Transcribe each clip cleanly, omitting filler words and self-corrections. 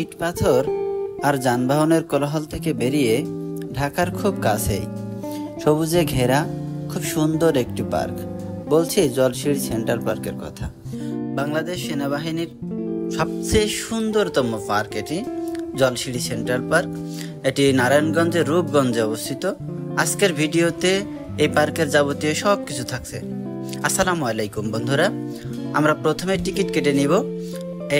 ইট পাথর আর যানবাহনের কোলাহল থেকে বেরিয়ে ঢাকার খুব কাছেই সবুজে ঘেরা খুব সুন্দর একটি পার্ক, বলছি জলশিড়ি সেন্ট্রাল পার্কের কথা। বাংলাদেশ সেনাবাহিনীর সবচেয়ে সুন্দরতম পার্ক এটি জলশিড়ি সেন্ট্রাল পার্ক। এটি নারায়ণগঞ্জের রূপগঞ্জে অবস্থিত। আজকের ভিডিওতে এই পার্কের যাবতীয় সব কিছু থাকছে। আসসালামু আলাইকুম বন্ধুরা, আমরা প্রথমে টিকিট কেটে নিব।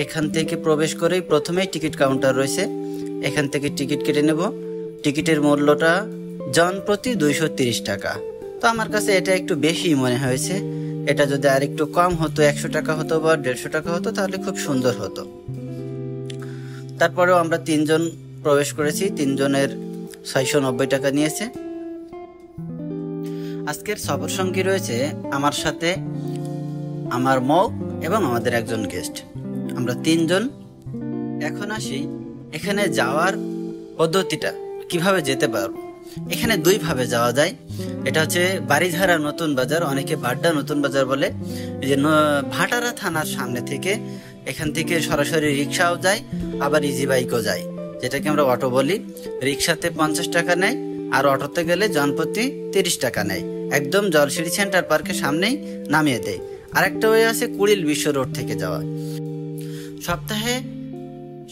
এখান থেকে প্রবেশ করেই প্রথমেই টিকিট কাউন্টার রয়েছে, এখান থেকে টিকিট কেটে নেব। টিকিটের মূল্যটা জন প্রতি 230 টাকা। তো আমার কাছে এটা একটু বেশি মনে হয়েছে। এটা যদি আর একটু কম হতো, 100 টাকা হতো বা 150 টাকা হতো, তাহলে খুব সুন্দর হতো। তারপরেও আমরা 3 জন প্রবেশ করেছি, 3 জনের 690 টাকা নিয়েছে। আজকের সফর সঙ্গী রয়েছে আমার সাথে আমার মৌ এবং আমাদের একজন গেস্ট, আমরা 3 জন। এখন আসি এখানে যাওয়ার পদ্ধতিটা, কিভাবে যেতে পারবো। এখানে 2 ভাবে যাওয়া যায়। এটা হচ্ছে বাড়িধারা নতুন বাজার, অনেকে বাড্ডা নতুন বাজার বলে। এই যে ভাটারা থানার সামনে থেকে এখান থেকে সরাসরি রিক্সাও যায়, আবার ইজি বাইকও যায়, যেটাকে আমরা অটো বলি। রিক্সাতে 50 টাকা নেয়, আর অটোতে গেলে জনপ্রতি 30 টাকা নেয়। একদম জলশিড়ি সেন্টার পার্কের সামনেই নামিয়ে দেয়। আরেকটা ওয়ে আছে কুড়িল বিশ্ব রোড থেকে যাওয়া। সপ্তাহে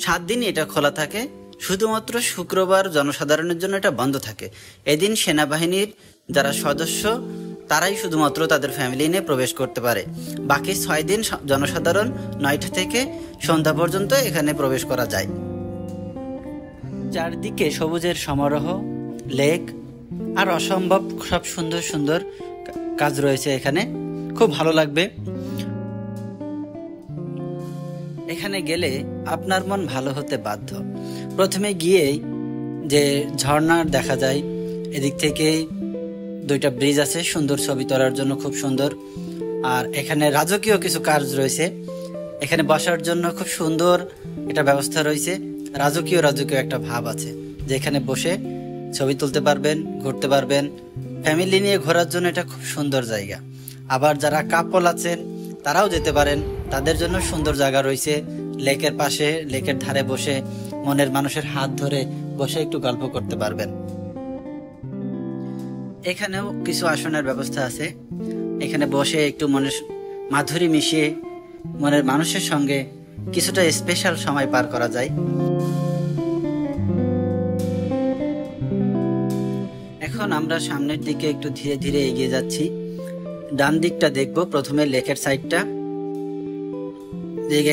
7 দিনই এটা খোলা থাকে, শুধুমাত্র শুক্রবার জনসাধারণের জন্য এটা বন্ধ থাকে। এদিন সেনাবাহিনীর যারা সদস্য তারাই শুধুমাত্র তাদের ফ্যামিলি নিয়ে প্রবেশ করতে পারে। বাকি 6 দিন জনসাধারণ 9টা থেকে সন্ধ্যা পর্যন্ত এখানে প্রবেশ করা যায়। চারদিকে সবুজের সমারোহ, লেক আর অসম্ভব সব সুন্দর সুন্দর কাজ রয়েছে এখানে, খুব ভালো লাগবে। এখানে গেলে আপনার মন ভালো হতে বাধ্য। প্রথমে গিয়েই যে ঝর্ণা দেখা যায়, এদিক থেকে 2টা ব্রিজ আছে, সুন্দর ছবি তোলার জন্য খুব সুন্দর। আর এখানে রাজকীয় কিছু কাজ রয়েছে, এখানে বসার জন্য খুব সুন্দর একটা ব্যবস্থা রয়েছে। রাজকীয় একটা ভাব আছে, যেখানে বসে ছবি তুলতে পারবেন, ঘুরতে পারবেন। ফ্যামিলি নিয়ে ঘোরার জন্য এটা খুব সুন্দর জায়গা। আবার যারা কাপল আছেন তারাও যেতে পারেন, তাদের জন্য সুন্দর জায়গা রয়েছে। লেকের পাশে, লেকের ধারে বসে মনের মানুষের হাত ধরে বসে একটু গল্প করতে পারবেন। এখানেও কিছু আসনের ব্যবস্থা আছে, এখানে বসে একটু মনের মাধুরী মিশিয়ে মনের মানুষের সঙ্গে কিছুটা স্পেশাল সময় পার করা যায়। এখন আমরা সামনের দিকে একটু ধীরে ধীরে এগিয়ে যাচ্ছি। ডান দিকটা দেখবো, প্রথমে লেকের সাইডটা।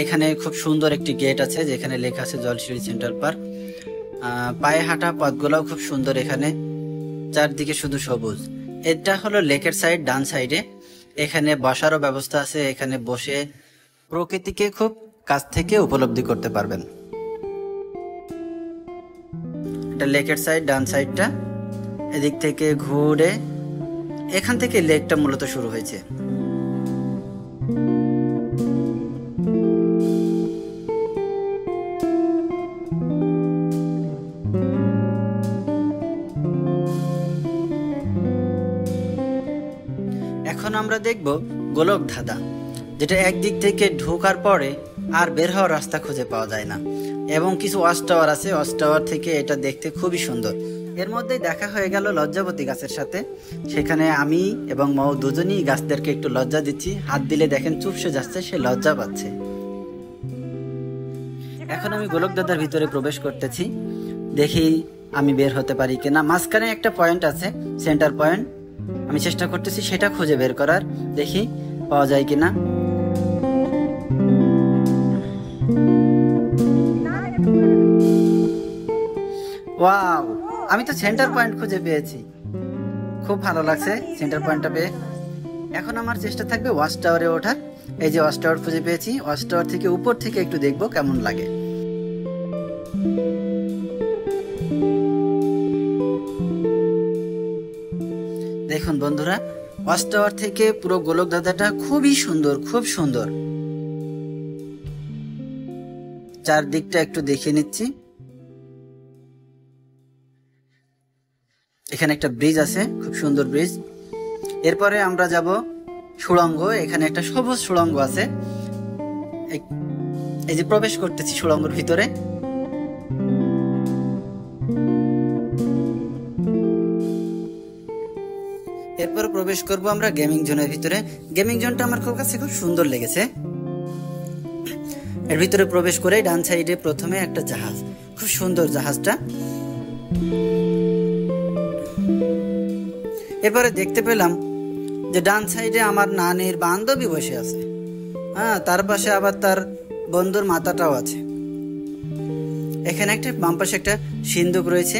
এখানে খুব সুন্দর একটি গেট আছে, যেখানে লেখা আছে জলশিড়ি সেন্ট্রাল পার্ক। পায়ে হাঁটা পথগুলোও খুব সুন্দর, এখানে চারদিকে শুধু সবুজ। এটা হলো লেকের সাইড, ডান সাইডে। এখানে বসারও ব্যবস্থা আছে, এখানে বসে প্রকৃতিকে খুব কাছ থেকে উপলব্ধি করতে পারবেন। এটা লেকের সাইড, ডান সাইডটা। এদিক থেকে ঘুরে এখান থেকে লেকটা মূলত শুরু হয়েছে। এখন আমরা দেখব গোলক ধাঁধা, যেটা একদিক থেকে ঢোকার পরে আর বের হওয়ার রাস্তা খুঁজে পাওয়া যায় না। এবং কিছু ওয়াচ টাওয়ার আছে, ওয়াচ টাওয়ার থেকে এটা দেখতে খুবই সুন্দর। এর মধ্যেই দেখা হয়ে গেল লজ্জাবতী গাছের সাথে। সেখানে আমি এবং মৌ দুজনই গাছদেরকে একটু লজ্জা দিচ্ছি। হাত দিলে দেখেন চুপসে যাচ্ছে, সে লজ্জা পাচ্ছে। এখন আমি গোলক ধাঁধার ভিতরে প্রবেশ করতেছি, দেখি আমি বের হতে পারি কিনা। মাঝখানে একটা পয়েন্ট আছে, সেন্টার পয়েন্ট, আমি চেষ্টা করতেছি সেটা খুঁজে বের করার, দেখি পাওয়া যায় কিনা। ওয়াও, আমি তো সেন্টার পয়েন্ট খুঁজে পেয়েছি, খুব ভালো লাগছে সেন্টার পয়েন্টটা পেয়ে। এখন আমার চেষ্টা থাকবে ওয়াচ টাওয়ারে ওঠার। এই যে ওয়াচ টাওয়ার খুঁজে পেয়েছি, ওয়াচ টাওয়ার থেকে উপর থেকে একটু দেখবো কেমন লাগে। দেখুন বন্ধুরা, ওয়াচ টাওয়ার থেকে পুরো গোলক ধাঁধাটা খুবই সুন্দর, খুব সুন্দর। চারদিকটা একটু দেখে নিচ্ছি। এখানে একটা ব্রিজ আছে, খুব সুন্দর ব্রিজ। এরপরে আমরা যাব সুড়ঙ্গ। এখানে একটা সবুজ সুড়ঙ্গ আছে, এই যে প্রবেশ করতেছি সুড়ঙ্গের ভিতরে। এরপর প্রবেশ করব আমরা গেমিং জোনের ভিতরে। গেমিং জোনটা আমার কাছে খুব সুন্দর লেগেছে। এর ভিতরে প্রবেশ করে ডান সাইডে প্রথমে একটা জাহাজ, খুব সুন্দর জাহাজটা। এরপরে দেখতে পেলাম যে ডান সাইডে আমার নানির বান্ধবী বসে আছে, হ্যাঁ, তার পাশে আবার তার বন্ধুর মাথাটাও আছে। এখানে একটা বাম পাশে একটা সিন্দুক রয়েছে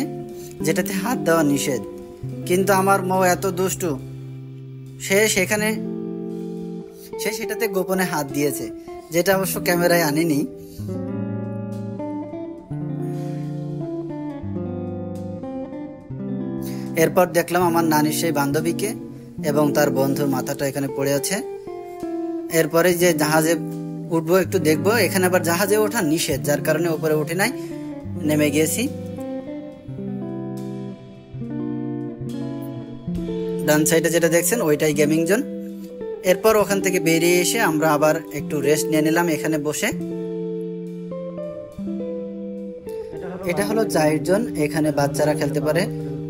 যেটাতে হাত দেওয়া নিষেধ, কিন্তু আমার মৌ এত দুষ্টু, সে সেটাতে গোপনে হাত দিয়েছে, যেটা অবশ্য ক্যামেরায় আনিনি। এরপর দেখলাম আমার নানির সেই বান্ধবীকে এবং তার বন্ধুর মাথাটা এখানে পড়ে আছে। এরপরে যে জাহাজে উঠবো, একটু দেখবো। এখানে আবার জাহাজে ওঠা নিষেধ, যার কারণে উপরে উঠে নাই, নেমে গিয়েছি। ডান সাইডে যেটা দেখছেন ওইটাই গেমিং জোন। এরপর ওখান থেকে বেরিয়ে এসে আমরা আবার একটু রেস্ট নিয়ে নিলাম এখানে বসে। এটা হলো চাইল্ড জোন, এখানে বাচ্চারা খেলতে পারে,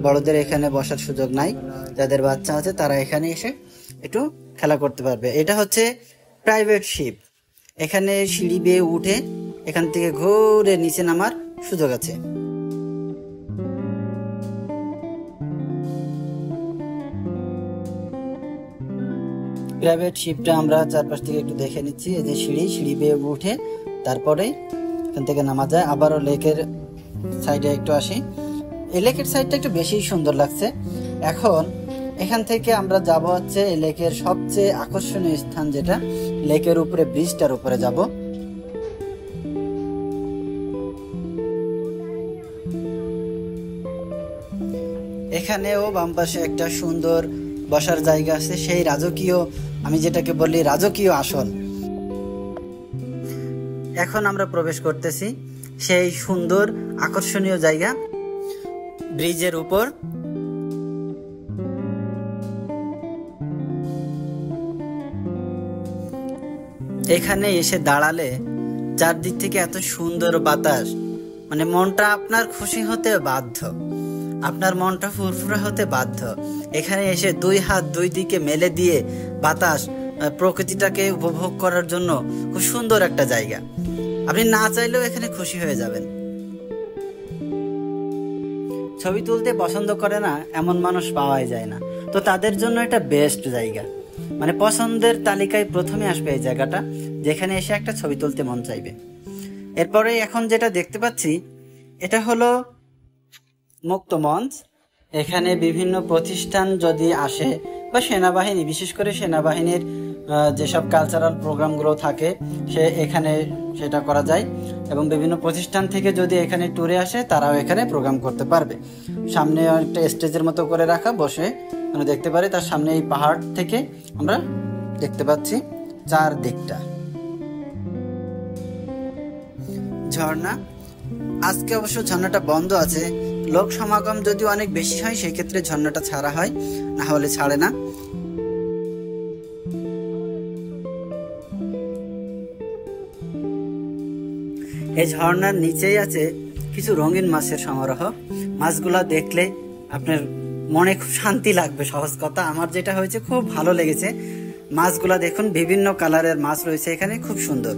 বড়দের এখানে বসার সুযোগ নাই। যাদের বাচ্চা আছে তারা এখানে এসে একটু খেলা করতে পারবে। এটা হচ্ছে প্রাইভেট শিপ, এখানে সিঁড়ি বেয়ে উঠে এখান থেকে ঘুরে নিচে নামার সুযোগ আছে। প্রাইভেট শিপটা আমরা চারপাশ থেকে একটু দেখে নিচ্ছি। এই যে সিঁড়ি বেয়ে উঠে তারপরে এখান থেকে নামা যায়। আবারও লেকের সাইডে একটু আসি। এই লেকের সাইডটা একটু বেশি সুন্দর লাগছে। এখন এখান থেকে আমরা যাব হচ্ছে এই লেকের সবচেয়ে আকর্ষণীয় স্থান, যেটা লেকের উপরে ব্রিজটার উপরে যাব। এখানেও বাম পাশে একটা সুন্দর বসার জায়গা আছে, সেই রাজকীয়, আমি যেটাকে বলি রাজকীয় আসন। এখন আমরা প্রবেশ করতেছি সেই সুন্দর আকর্ষণীয় জায়গা, ব্রিজের উপর। এখানে এসে দাঁড়ালে চারদিক থেকে এত সুন্দর বাতাস, মানে মনটা আপনার খুশি হতে বাধ্য, আপনার মনটা ফুরফুরে হতে বাধ্য। এখানে এসে দুই হাত দুই দিকে মেলে দিয়ে বাতাস, প্রকৃতিটাকে উপভোগ করার জন্য খুব সুন্দর একটা জায়গা। আপনি না চাইলেও এখানে খুশি হয়ে যাবেন। ছবি তুলতে পছন্দ করে না এমন মানুষ পাওয়াই যায় না, তো তাদের জন্য এটা বেস্ট জায়গা, মানে পছন্দের তালিকায় প্রথমে আসবে এই জায়গাটা, যেখানে এসে একটা ছবি তুলতে মন চাইবে। এরপরে এখন যেটা দেখতে পাচ্ছি এটা হলো মুক্ত মঞ্চ। এখানে বিভিন্ন প্রতিষ্ঠান যদি আসে বা সেনাবাহিনী, বিশেষ করে সেনাবাহিনীর যেসব কালচারাল প্রোগ্রামগুলো থাকে এখানে সেটা করা যায়, এবং বিভিন্ন প্রতিষ্ঠান থেকে যদি এখানে ট্যুরে আসে তারাও এখানে প্রোগ্রাম করতে পারবে। সামনে একটা স্টেজের মতো করে রাখা, বসে মানে দেখতে পারে। তার সামনে এই পাহাড় থেকে আমরা দেখতে পাচ্ছি চারদিকটা ঝর্ণা। আজকে অবশ্য ঝর্ণাটা বন্ধ আছে, লোক সমাগম যদি অনেক বেশি হয় সেক্ষেত্রে ঝর্ণাটা ছাড়া হয়, না হলে ছাড়ে না। এই ঝর্ণার নিচেই আছে কিছু রঙিন মাছের সমারোহ। মাছগুলা দেখলে আপনার মনে খুব শান্তি লাগবে, সহজ কথা। আমার যেটা হয়েছে খুব ভালো লেগেছে। মাছগুলা দেখুন, বিভিন্ন কালারের মাছ রয়েছে এখানে, খুব সুন্দর।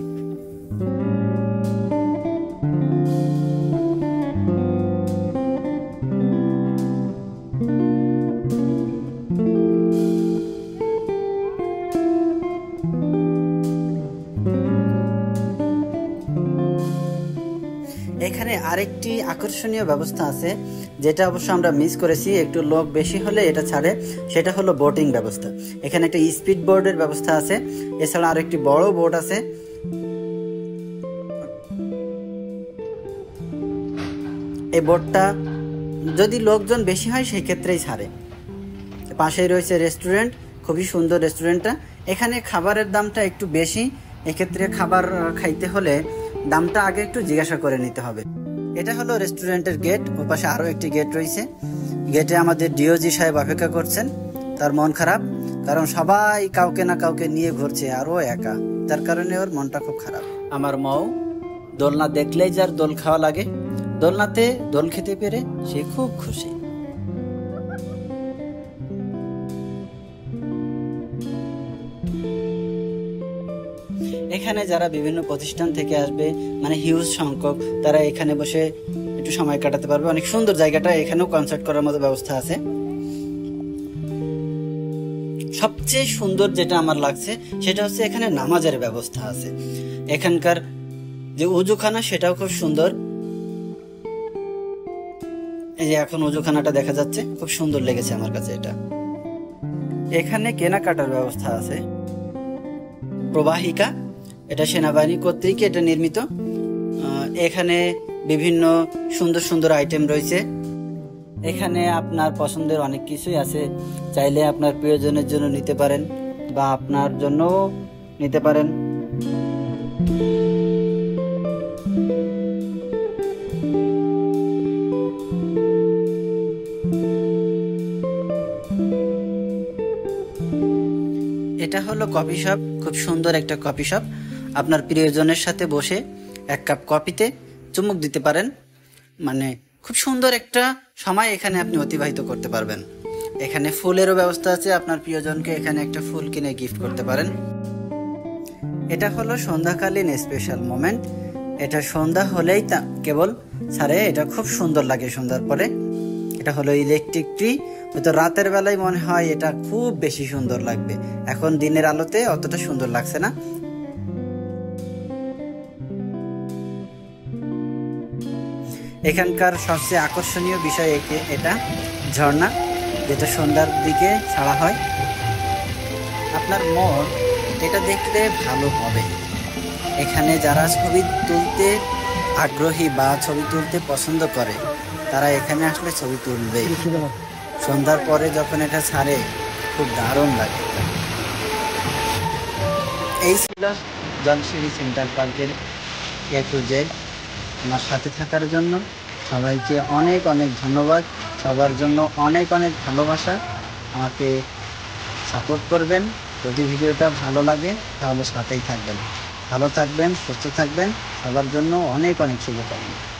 এখানে আরেকটি আকর্ষণীয় ব্যবস্থা আছে, যেটা অবশ্য আমরা মিস করেছি, একটু লোক বেশি হলে এটা ছাড়ে। সেটা হলো বোটিং ব্যবস্থা। এখানে একটা স্পিড বোর্ডের ব্যবস্থা আছে, এছাড়া আরেকটি বড় বোট আছে। এই বোটটা যদি লোকজন বেশি হয় সেই ক্ষেত্রেই ছাড়ে। পাশেই রয়েছে রেস্টুরেন্ট, খুবই সুন্দর রেস্টুরেন্টটা। এখানে খাবারের দামটা একটু বেশি, এক্ষেত্রে খাবার খাইতে হলে দামটা আগে একটু জিজ্ঞাসা করে নিতে হবে। এটা হলো রেস্টুরেন্টের গেট, ওপাশে আরও একটি গেট রয়েছে। গেটে আমাদের ডিওজি সাহেব অপেক্ষা করছেন। তার মন খারাপ, কারণ সবাই কাউকে না কাউকে নিয়ে ঘুরছে আর ও একা, যার কারণে ওর মনটা খুব খারাপ। আমার মৌ দোলনা দেখলেই যার দোল খাওয়া লাগে, দোলনাতে দোল খেতে পেরে সে খুব খুশি। এখানে যারা বিভিন্ন প্রতিষ্ঠান থেকে আসবে, মানে হিউজ সংখ্যক, তারা এখানে বসে একটু সময় কাটাতে পারবে। অনেক সুন্দর জায়গাটা, এখানেও কনসার্ট করার মতো ব্যবস্থা আছে। সবচেয়ে সুন্দর যেটা আমার লাগছে সেটা হচ্ছে এখানে নামাজের ব্যবস্থা আছে। এখানকার যে উজুখানা সেটাও খুব সুন্দর। এই যে এখন উজুখানাটা দেখা যাচ্ছে, খুব সুন্দর লেগেছে আমার কাছে এটা। এখানে কেনাকাটার ব্যবস্থা আছে। প্রবাহিকা, এটা সেনাবাহিনী কর্তৃক এটা নির্মিত। এখানে বিভিন্ন সুন্দর সুন্দর আইটেম রয়েছে। এখানে আপনার পছন্দের অনেক কিছুই আছে, চাইলে আপনার প্রিয়জনের জন্য নিতে পারেন বা আপনার জন্যও নিতে পারেন। এটা হলো কফি শপ, খুব সুন্দর একটা কফি শপ। আপনার প্রিয়জনের সাথে বসে এক কাপ কফিতে চুমুক দিতে পারেন, মানে খুব সুন্দর একটা সময় এখানে আপনি অতিবাহিত করতে পারবেন। এখানে ফুলেরও ব্যবস্থা আছে, আপনার প্রিয়জনকে এখানে একটা ফুল কিনে গিফট করতে পারেন। এটা হলো সন্ধ্যাকালীন স্পেশাল মোমেন্ট। এটা সন্ধ্যা হলেই কেবল ছাড়ে, এটা খুব সুন্দর লাগে সন্ধ্যার পরে। এটা হলো ইলেকট্রিক ট্রি, হয়তো রাতের বেলায় মনে হয় এটা খুব বেশি সুন্দর লাগবে, এখন দিনের আলোতে অতটা সুন্দর লাগছে না। এখানকার সবচেয়ে আকর্ষণীয় বিষয় এটা ঝর্ণা, যেটা সন্ধ্যার দিকে ছাড়া হয়। আপনার মন এটা দেখলে ভালো হবে। এখানে যারা ছবি তুলতে আগ্রহী বা ছবি তুলতে পছন্দ করে, তারা এখানে আসলে ছবি তুলবে। সন্ধ্যার পরে যখন এটা ছাড়ে খুব দারুণ লাগে। এই ছিল জনশিরি সেন্টার পার্কের A to Z। আমার সাথে থাকার জন্য সবাইকে অনেক অনেক ধন্যবাদ। সবার জন্য অনেক অনেক ভালোবাসা। আমাকে সাপোর্ট করবেন। যদি ভিডিওটা ভালো লাগে তাহলে সাথেই থাকবেন। ভালো থাকবেন, সুস্থ থাকবেন। সবার জন্য অনেক অনেক শুভকামনা।